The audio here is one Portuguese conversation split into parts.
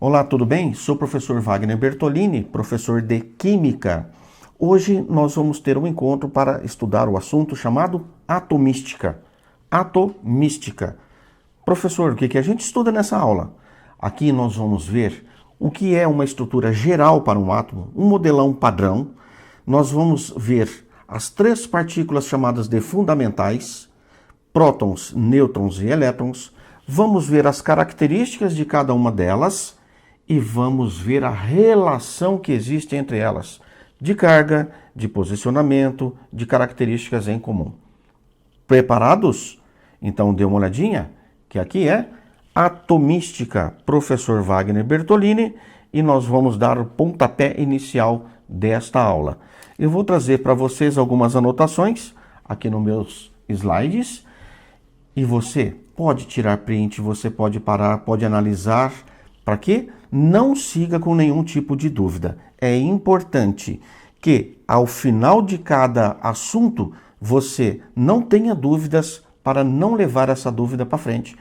Olá, tudo bem? Sou o professor Wagner Bertolini, professor de Química. Hoje nós vamos ter um encontro para estudar o assunto chamado atomística. Atomística. Professor, o que a gente estuda nessa aula? Aqui nós vamos ver o que é uma estrutura geral para um átomo, um modelão padrão. Nós vamos ver as três partículas chamadas de fundamentais, prótons, nêutrons e elétrons. Vamos ver as características de cada uma delas e vamos ver a relação que existe entre elas, de carga, de posicionamento, de características em comum. Preparados? Então dê uma olhadinha, que aqui é Atomística, professor Wagner Bertolini, e nós vamos dar o pontapé inicial desta aula. Eu vou trazer para vocês algumas anotações aqui nos meus slides, e você pode tirar print, você pode parar, pode analisar. Para quê? Não siga com nenhum tipo de dúvida. É importante que ao final de cada assunto você não tenha dúvidas para não levar essa dúvida para frente,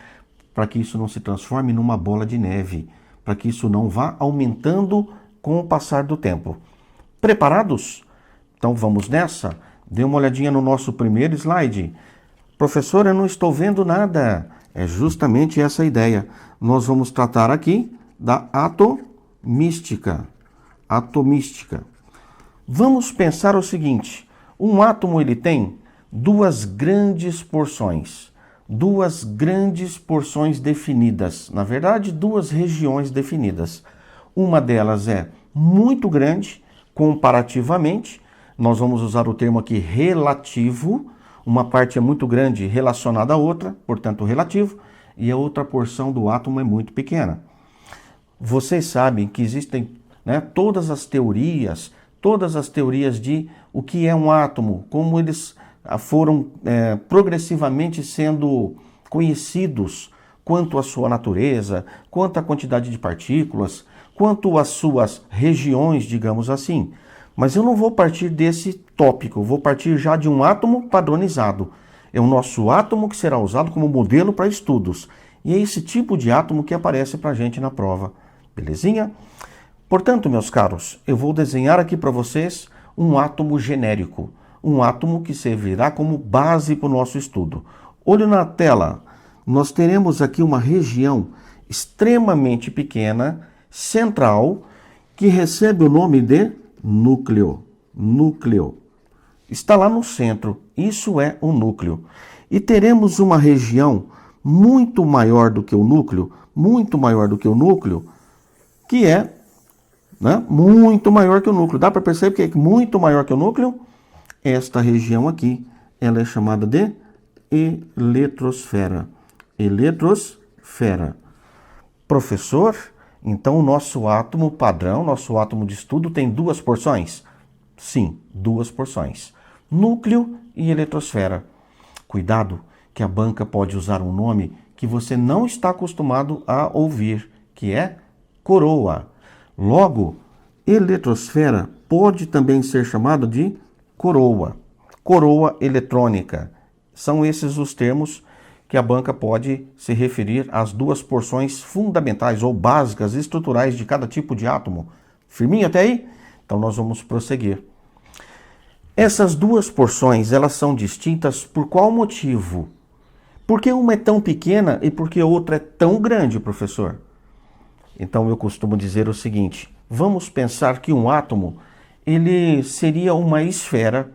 para que isso não se transforme numa bola de neve, para que isso não vá aumentando com o passar do tempo. Preparados? Então vamos nessa? Dê uma olhadinha no nosso primeiro slide. Professor, eu não estou vendo nada. É justamente essa a ideia. Nós vamos tratar aqui da atomística. Atomística. Vamos pensar o seguinte: um átomo ele tem duas grandes porções definidas. Na verdade, duas regiões definidas. Uma delas é muito grande comparativamente. Nós vamos usar o termo aqui relativo. Uma parte é muito grande relacionada à outra, portanto relativo, e a outra porção do átomo é muito pequena. Vocês sabem que existem, todas as teorias de o que é um átomo, como eles foram progressivamente sendo conhecidos, quanto à sua natureza, quanto à quantidade de partículas, quanto às suas regiões, digamos assim. Mas eu não vou partir desse tópico, eu vou partir já de um átomo padronizado. É o nosso átomo que será usado como modelo para estudos. E é esse tipo de átomo que aparece para a gente na prova. Belezinha? Portanto, meus caros, eu vou desenhar aqui para vocês um átomo genérico. Um átomo que servirá como base para o nosso estudo. Olho na tela. Nós teremos aqui uma região extremamente pequena, central, que recebe o nome de núcleo. Núcleo. Está lá no centro. Isso é o núcleo. E teremos uma região muito maior do que o núcleo, que é muito maior que o núcleo. Dá para perceber que é muito maior que o núcleo? Esta região aqui, ela é chamada de eletrosfera. Eletrosfera. Professor, então o nosso átomo padrão, nosso átomo de estudo tem duas porções? Sim, duas porções. Núcleo e eletrosfera. Cuidado, que a banca pode usar um nome que você não está acostumado a ouvir, que é coroa. Logo, eletrosfera pode também ser chamada de coroa. Coroa eletrônica. São esses os termos que a banca pode se referir às duas porções fundamentais ou básicas estruturais de cada tipo de átomo. Firminho até aí? Então nós vamos prosseguir. Essas duas porções, elas são distintas por qual motivo? Por que uma é tão pequena e por que a outra é tão grande, professor? Então eu costumo dizer o seguinte: vamos pensar que um átomo, ele seria uma esfera,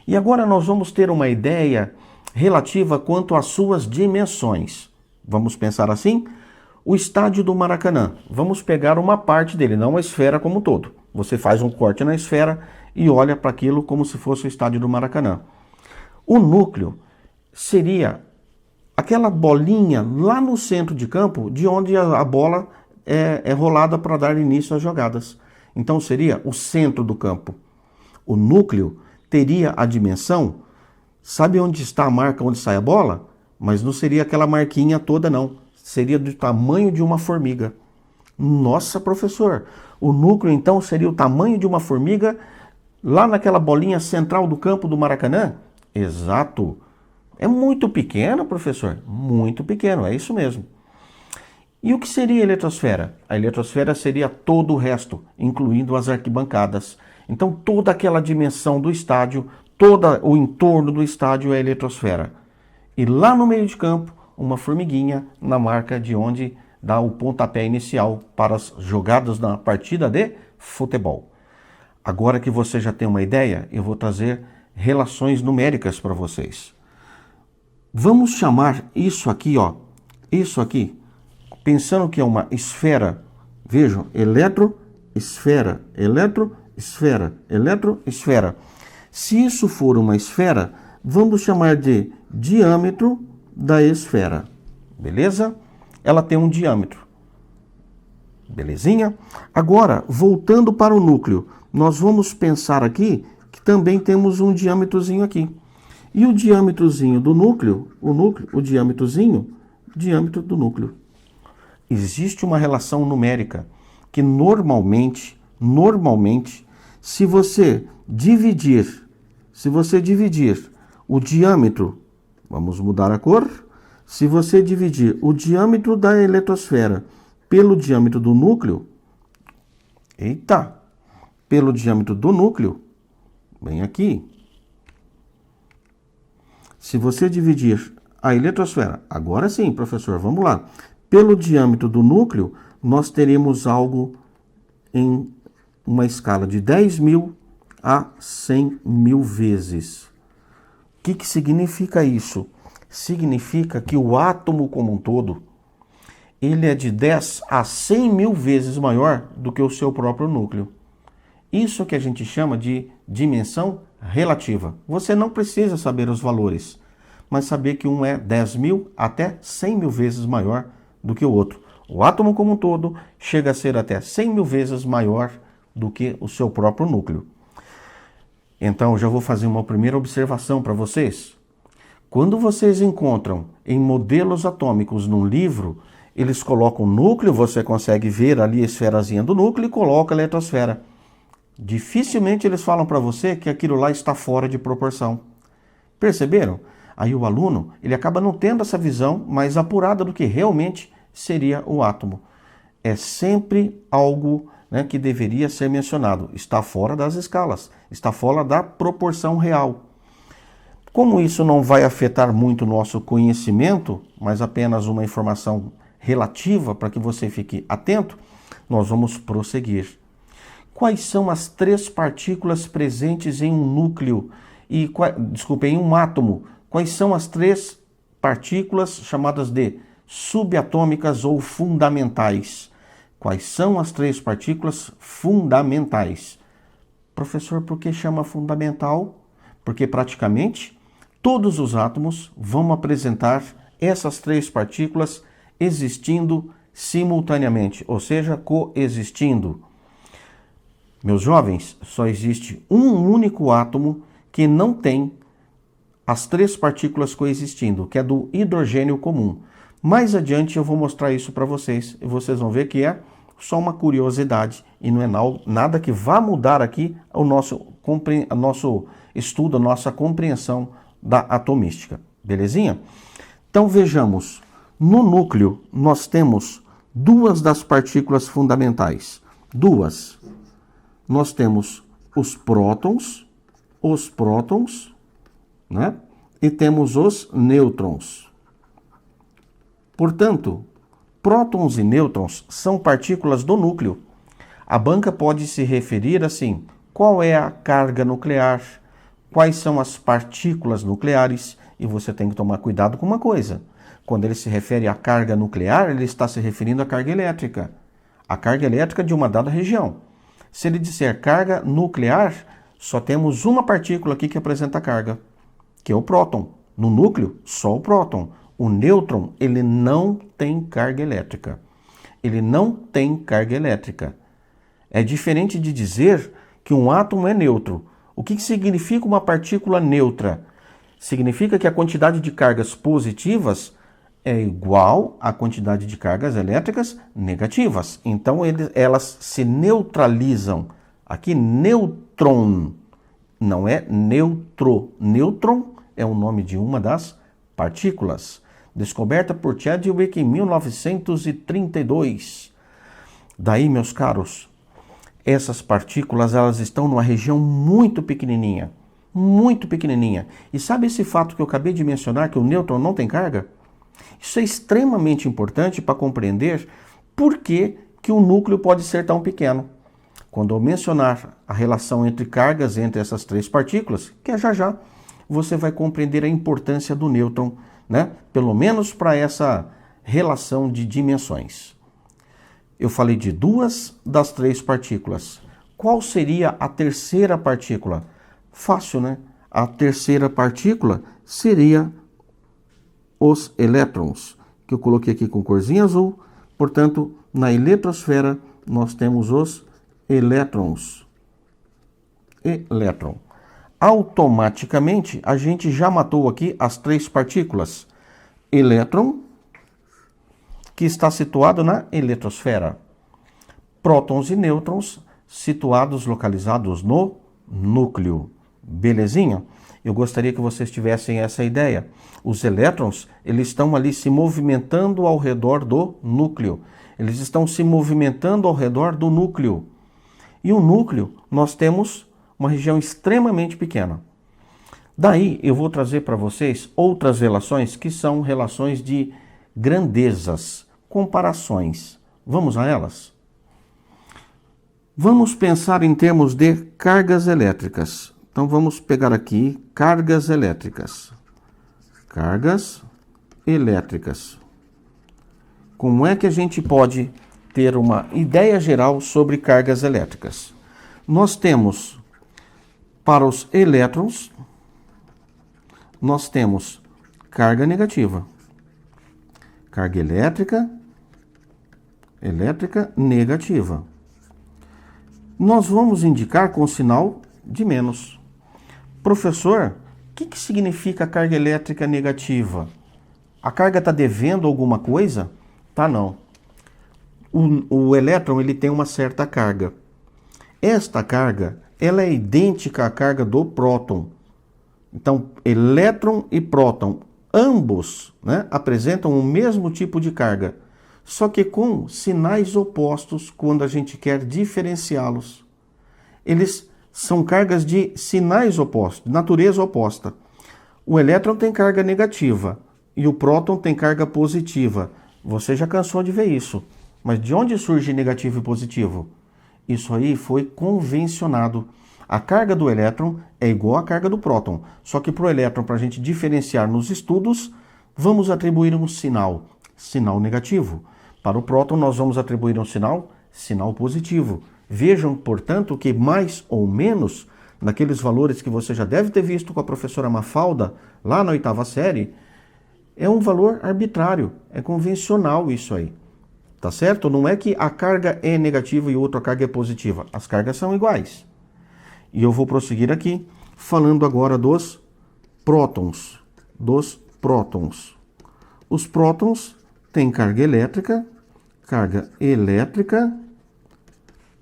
e agora nós vamos ter uma ideia relativa quanto às suas dimensões. Vamos pensar assim? O estádio do Maracanã. Vamos pegar uma parte dele, não a esfera como um todo. Você faz um corte na esfera e olha para aquilo como se fosse o estádio do Maracanã. O núcleo seria aquela bolinha lá no centro de campo, de onde a bola é rolada para dar início às jogadas. Então seria o centro do campo. O núcleo teria a dimensão, sabe onde está a marca onde sai a bola? Mas não seria aquela marquinha toda, não. Seria do tamanho de uma formiga. Nossa, professor, o núcleo então seria o tamanho de uma formiga lá naquela bolinha central do campo do Maracanã? Exato. É muito pequeno, professor? Muito pequeno, é isso mesmo. E o que seria a eletrosfera? A eletrosfera seria todo o resto, incluindo as arquibancadas. Então, toda aquela dimensão do estádio, todo o entorno do estádio é a eletrosfera. E lá no meio de campo, uma formiguinha na marca de onde dá o pontapé inicial para as jogadas na partida de futebol. Agora que você já tem uma ideia, eu vou trazer relações numéricas para vocês. Vamos chamar isso aqui, ó, isso aqui, pensando que é uma esfera. Vejam, eletroesfera, eletroesfera, eletroesfera. Se isso for uma esfera, vamos chamar de diâmetro da esfera. Beleza? Ela tem um diâmetro. Belezinha? Agora, voltando para o núcleo, nós vamos pensar aqui que também temos um diâmetrozinho aqui. E o diâmetrozinho do núcleo, o diâmetrozinho, diâmetro do núcleo. Existe uma relação numérica que normalmente, se você dividir o diâmetro, vamos mudar a cor, se você dividir o diâmetro da eletrosfera pelo diâmetro do núcleo, pelo diâmetro do núcleo, bem aqui, se você dividir a eletrosfera, agora sim, professor, vamos lá, pelo diâmetro do núcleo, nós teremos algo em uma escala de 10.000 a 100.000 vezes. O que significa isso? Significa que o átomo como um todo, ele é de 10 a 100.000 vezes maior do que o seu próprio núcleo. Isso que a gente chama de dimensão relativa. Você não precisa saber os valores, mas saber que um é 10.000 até 100.000 vezes maior do que o outro. O átomo como um todo chega a ser até 100.000 vezes maior do que o seu próprio núcleo. Então, eu já vou fazer uma primeira observação para vocês. Quando vocês encontram em modelos atômicos num livro, eles colocam o núcleo, você consegue ver ali a esferazinha do núcleo e coloca a eletrosfera. Dificilmente eles falam para você que aquilo lá está fora de proporção. Perceberam? Aí o aluno, ele acaba não tendo essa visão mais apurada do que realmente seria o átomo. É sempre algo, né, que deveria ser mencionado. Está fora das escalas, está fora da proporção real. Como isso não vai afetar muito o nosso conhecimento, mas apenas uma informação relativa para que você fique atento, nós vamos prosseguir. Quais são as 3 partículas presentes em um núcleo em um átomo? Quais são as 3 partículas chamadas de subatômicas ou fundamentais? Quais são as 3 partículas fundamentais? Professor, por que chama fundamental? Porque praticamente todos os átomos vão apresentar essas 3 partículas existindo simultaneamente, ou seja, coexistindo. Meus jovens, só existe um único átomo que não tem as 3 partículas coexistindo, que é do hidrogênio comum. Mais adiante eu vou mostrar isso para vocês e vocês vão ver que é só uma curiosidade e não é nada que vá mudar aqui o nosso estudo, a nossa compreensão da atomística. Belezinha? Então vejamos, no núcleo nós temos 2 das partículas fundamentais. 2. Nós temos os prótons, né? E temos os nêutrons. Portanto, prótons e nêutrons são partículas do núcleo. A banca pode se referir assim: qual é a carga nuclear, quais são as partículas nucleares, e você tem que tomar cuidado com uma coisa. Quando ele se refere à carga nuclear, ele está se referindo à carga elétrica. A carga elétrica de uma dada região. Se ele disser carga nuclear, só temos uma partícula aqui que apresenta carga, que é o próton. No núcleo, só o próton. O nêutron, ele não tem carga elétrica. Ele não tem carga elétrica. É diferente de dizer que um átomo é neutro. O que significa uma partícula neutra? Significa que a quantidade de cargas positivas é igual à quantidade de cargas elétricas negativas. Então, elas se neutralizam. Aqui, nêutron, não é neutro. Nêutron é o nome de uma das partículas. descoberta por Chadwick em 1932. Daí, meus caros, essas partículas elas estão numa região muito pequenininha. Muito pequenininha. E sabe esse fato que eu acabei de mencionar, que o nêutron não tem carga? Isso é extremamente importante para compreender por que o núcleo pode ser tão pequeno. Quando eu mencionar a relação entre cargas entre essas três partículas, que é já, você vai compreender a importância do nêutron, né? Pelo menos para essa relação de dimensões. Eu falei de duas das três partículas. Qual seria a terceira partícula? Fácil, né? A terceira partícula seria os elétrons, que eu coloquei aqui com corzinha azul. Portanto, na eletrosfera, nós temos os elétrons. Elétron. Automaticamente, a gente já matou aqui as três partículas. Elétron, que está situado na eletrosfera. Prótons e nêutrons, situados, localizados no núcleo. Belezinha? Eu gostaria que vocês tivessem essa ideia. Os elétrons, eles estão ali se movimentando ao redor do núcleo. Eles estão se movimentando ao redor do núcleo. E o núcleo, nós temos uma região extremamente pequena. Daí, eu vou trazer para vocês outras relações que são relações de grandezas, comparações. Vamos a elas? Vamos pensar em termos de cargas elétricas. Então, vamos pegar aqui cargas elétricas. Cargas elétricas. Como é que a gente pode ter uma ideia geral sobre cargas elétricas? Nós temos, para os elétrons, nós temos carga negativa. Carga elétrica negativa. Nós vamos indicar com sinal de menos. Professor, o que significa carga elétrica negativa? A carga está devendo alguma coisa? Tá, não. O elétron ele tem uma certa carga. Esta carga ela é idêntica à carga do próton. Então, elétron e próton, ambos, né, apresentam o mesmo tipo de carga, só que com sinais opostos quando a gente quer diferenciá-los. Eles são cargas de sinais opostos, de natureza oposta. O elétron tem carga negativa e o próton tem carga positiva. Você já cansou de ver isso. Mas de onde surge negativo e positivo? Isso aí foi convencionado. A carga do elétron é igual à carga do próton. Só que para o elétron, para a gente diferenciar nos estudos, vamos atribuir um sinal negativo. Para o próton, nós vamos atribuir um sinal positivo. Vejam, portanto, que mais ou menos, naqueles valores que você já deve ter visto com a professora Mafalda, lá na 8ª série, é um valor arbitrário, é convencional isso aí. Tá certo? Não é que a carga é negativa e outra carga é positiva. As cargas são iguais. E eu vou prosseguir aqui, falando agora dos prótons. Os prótons têm carga elétrica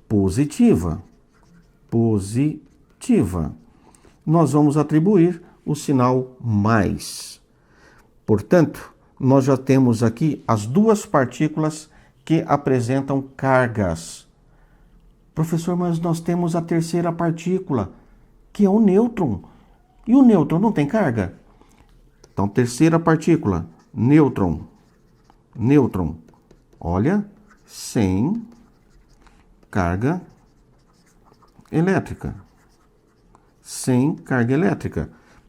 positiva. Nós vamos atribuir o sinal mais. Portanto, nós já temos aqui as duas partículas que apresentam cargas. Professor, mas nós temos a terceira partícula, que é o nêutron. E o nêutron não tem carga? Então, terceira partícula, nêutron. Olha, sem carga elétrica.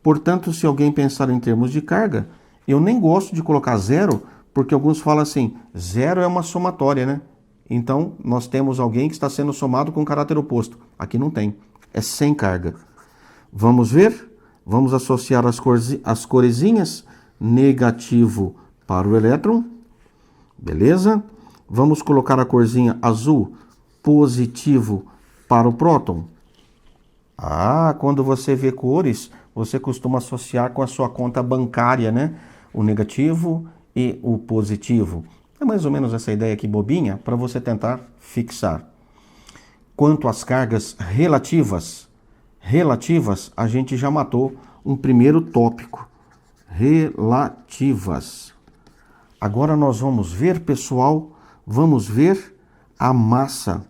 Portanto, se alguém pensar em termos de carga, eu nem gosto de colocar zero, porque alguns falam assim, zero é uma somatória, né? Então, nós temos alguém que está sendo somado com caráter oposto. Aqui não tem, é sem carga. Vamos ver? Vamos associar as coresinhas. Negativo para o elétron. Beleza? Vamos colocar a corzinha azul, positivo para o próton. Quando você vê cores, você costuma associar com a sua conta bancária, né? O negativo e o positivo. É mais ou menos essa ideia aqui bobinha para você tentar fixar. Quanto às cargas relativas, a gente já matou um primeiro tópico. Relativas. Agora nós vamos ver, pessoal, vamos ver a massa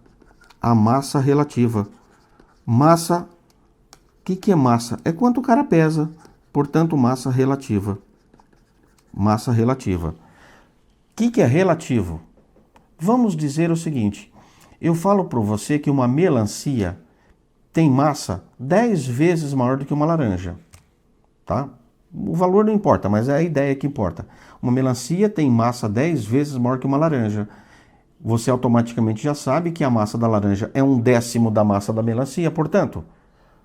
relativa. Massa, o que é massa? É quanto o cara pesa, portanto, massa relativa. Massa relativa. O que é relativo? Vamos dizer o seguinte, eu falo para você que uma melancia tem massa 10 vezes maior do que uma laranja, tá? O valor não importa, mas é a ideia que importa. Uma melancia tem massa 10 vezes maior que uma laranja. Você automaticamente já sabe que a massa da laranja é 1/10 da massa da melancia, portanto.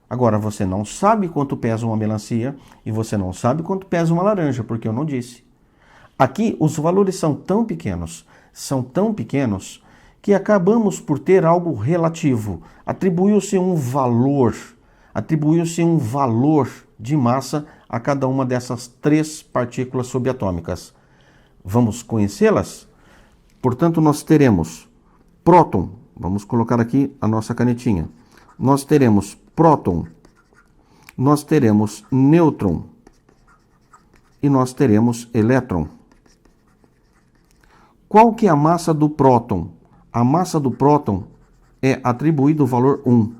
Agora, você não sabe quanto pesa uma melancia e você não sabe quanto pesa uma laranja, porque eu não disse. Aqui, os valores são tão pequenos, que acabamos por ter algo relativo. Atribuiu-se um valor de massa a cada uma dessas 3 partículas subatômicas. Vamos conhecê-las? Portanto, nós teremos próton, vamos colocar aqui a nossa canetinha. Nós teremos próton, nós teremos nêutron e nós teremos elétron. Qual que é a massa do próton? A massa do próton é atribuído o valor 1.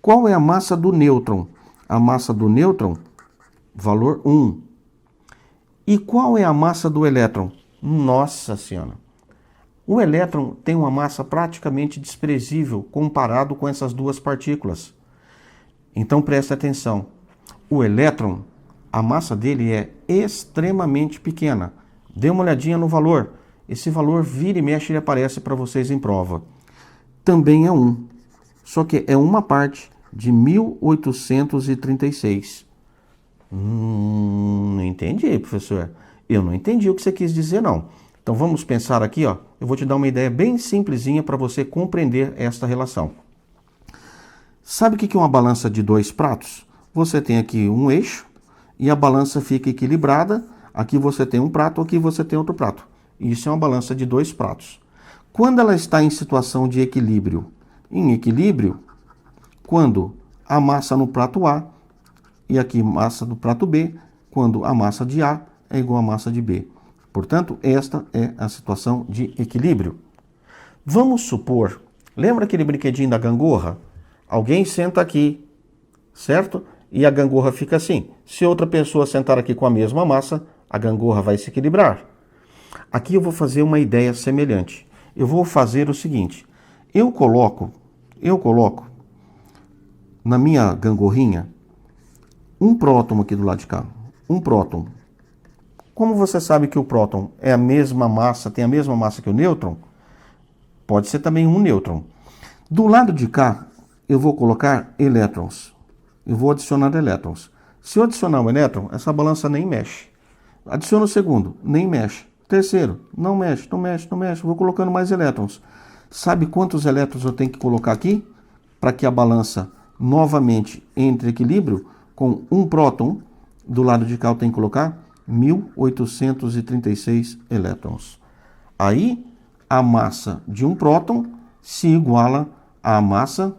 Qual é a massa do nêutron? A massa do nêutron, valor 1. E qual é a massa do elétron? Nossa Senhora! O elétron tem uma massa praticamente desprezível comparado com essas duas partículas. Então preste atenção. O elétron, a massa dele é extremamente pequena. Dê uma olhadinha no valor. Esse valor vira e mexe e aparece para vocês em prova. Também é 1. Só que é uma parte de 1836. Não entendi, professor. Eu não entendi o que você quis dizer, não. Então vamos pensar aqui, ó. Eu vou te dar uma ideia bem simplesinha para você compreender esta relação. Sabe o que é uma balança de 2 pratos? Você tem aqui um eixo e a balança fica equilibrada. Aqui você tem um prato, aqui você tem outro prato. Isso é uma balança de 2 pratos. Quando ela está em situação de equilíbrio? Em equilíbrio, quando a massa no prato A e aqui massa do prato B, quando a massa de A é igual à massa de B. Portanto, esta é a situação de equilíbrio. Vamos supor, lembra aquele brinquedinho da gangorra? Alguém senta aqui, certo? E a gangorra fica assim. Se outra pessoa sentar aqui com a mesma massa, a gangorra vai se equilibrar. Aqui eu vou fazer uma ideia semelhante. Eu vou fazer o seguinte. Eu coloco na minha gangorrinha um próton aqui do lado de cá. Um próton. Como você sabe que o próton é a mesma massa, tem a mesma massa que o nêutron, pode ser também um nêutron. Do lado de cá, eu vou colocar elétrons. Eu vou adicionar elétrons. Se eu adicionar um elétron, essa balança nem mexe. Adiciono o segundo, nem mexe. Terceiro, não mexe. Vou colocando mais elétrons. Sabe quantos elétrons eu tenho que colocar aqui? Para que a balança novamente entre em equilíbrio com um próton. Do lado de cá eu tenho que colocar 1836 elétrons. Aí, a massa de um próton se iguala à massa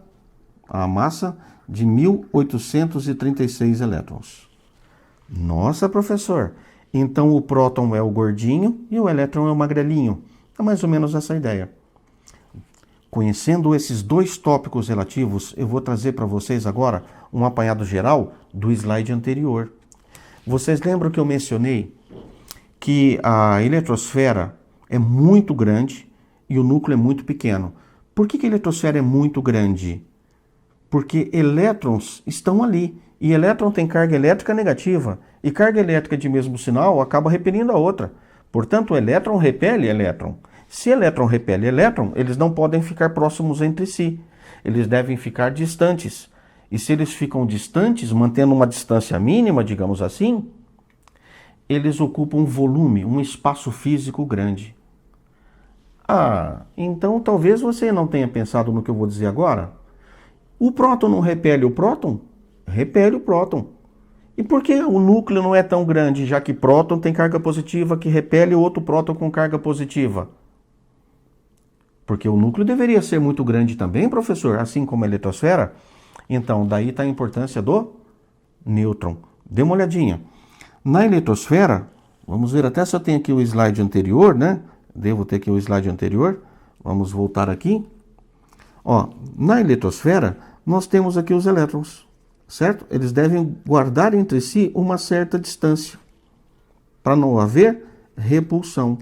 de 1836 elétrons. Nossa, professor! Então o próton é o gordinho e o elétron é o magrelinho. É mais ou menos essa ideia. Conhecendo esses 2 tópicos relativos, eu vou trazer para vocês agora um apanhado geral do slide anterior. Vocês lembram que eu mencionei que a eletrosfera é muito grande e o núcleo é muito pequeno. Por que a eletrosfera é muito grande? Porque elétrons estão ali. E elétron tem carga elétrica negativa. E carga elétrica de mesmo sinal acaba repelindo a outra. Portanto, o elétron repele elétron. Se elétron repele elétron, eles não podem ficar próximos entre si. Eles devem ficar distantes. E se eles ficam distantes, mantendo uma distância mínima, digamos assim, eles ocupam um volume, um espaço físico grande. Ah, então talvez você não tenha pensado no que eu vou dizer agora. O próton não repele o próton? Repele o próton. E por que o núcleo não é tão grande, já que próton tem carga positiva que repele outro próton com carga positiva? Porque o núcleo deveria ser muito grande também, professor, assim como a eletrosfera. Então, daí está a importância do nêutron. Dê uma olhadinha. Na eletrosfera, Vamos ver até se eu tenho aqui o slide anterior, né? Devo ter aqui o slide anterior. Vamos voltar aqui. Ó, na eletrosfera, nós temos aqui os elétrons, certo? Eles devem guardar entre si uma certa distância, para não haver repulsão.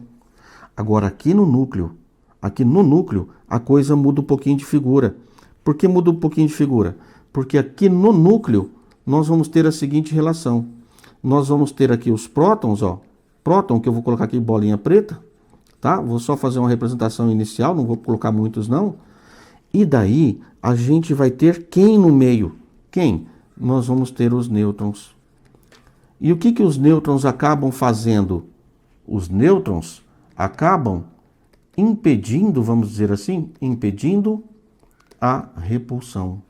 Agora, aqui no núcleo, a coisa muda um pouquinho de figura. Por que muda um pouquinho de figura? Porque aqui no núcleo, nós vamos ter a seguinte relação. Nós vamos ter aqui os prótons, ó. Próton, que eu vou colocar aqui bolinha preta, tá? Vou só fazer uma representação inicial, não vou colocar muitos não. E daí, a gente vai ter quem no meio? Quem? Nós vamos ter os nêutrons. E o que os nêutrons acabam fazendo? Os nêutrons acabam impedindo, vamos dizer assim, impedindo a repulsão.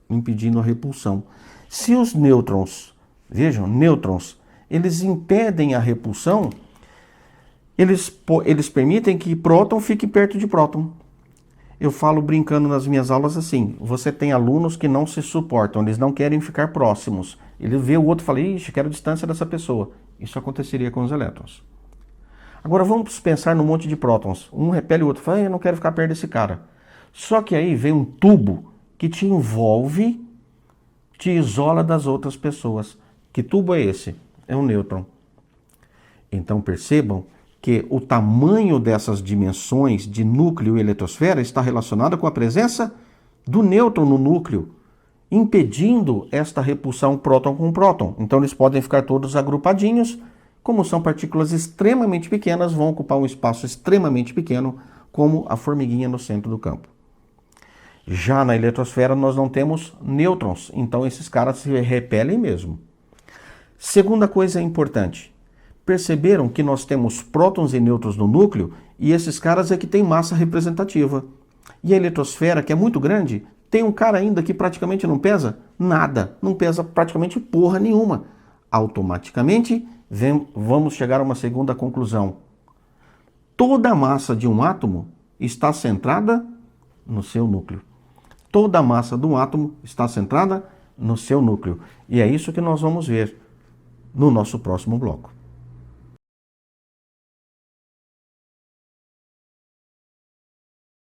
Impedindo a repulsão. Se os nêutrons, vejam, nêutrons, eles impedem a repulsão, eles permitem que próton fique perto de próton. Eu falo brincando nas minhas aulas assim, você tem alunos que não se suportam, eles não querem ficar próximos. Ele vê o outro e fala, ixi, quero distância dessa pessoa. Isso aconteceria com os elétrons. Agora vamos pensar num monte de prótons. Um repele o outro, fala, eu não quero ficar perto desse cara. Só que aí vem um tubo que te envolve, te isola das outras pessoas. Que tubo é esse? É um nêutron. Então percebam que o tamanho dessas dimensões de núcleo e eletrosfera está relacionada com a presença do nêutron no núcleo, impedindo esta repulsão próton com próton. Então eles podem ficar todos agrupadinhos, como são partículas extremamente pequenas, vão ocupar um espaço extremamente pequeno, como a formiguinha no centro do campo. Já na eletrosfera nós não temos nêutrons, então esses caras se repelem mesmo. Segunda coisa importante, perceberam que nós temos prótons e nêutrons no núcleo e esses caras é que têm massa representativa. E a eletrosfera, que é muito grande, tem um cara ainda que praticamente não pesa nada, não pesa praticamente porra nenhuma. Automaticamente, vamos chegar a uma segunda conclusão. Toda a massa de um átomo está centrada no seu núcleo. Toda a massa de um átomo está centrada no seu núcleo. E é isso que nós vamos ver no nosso próximo bloco.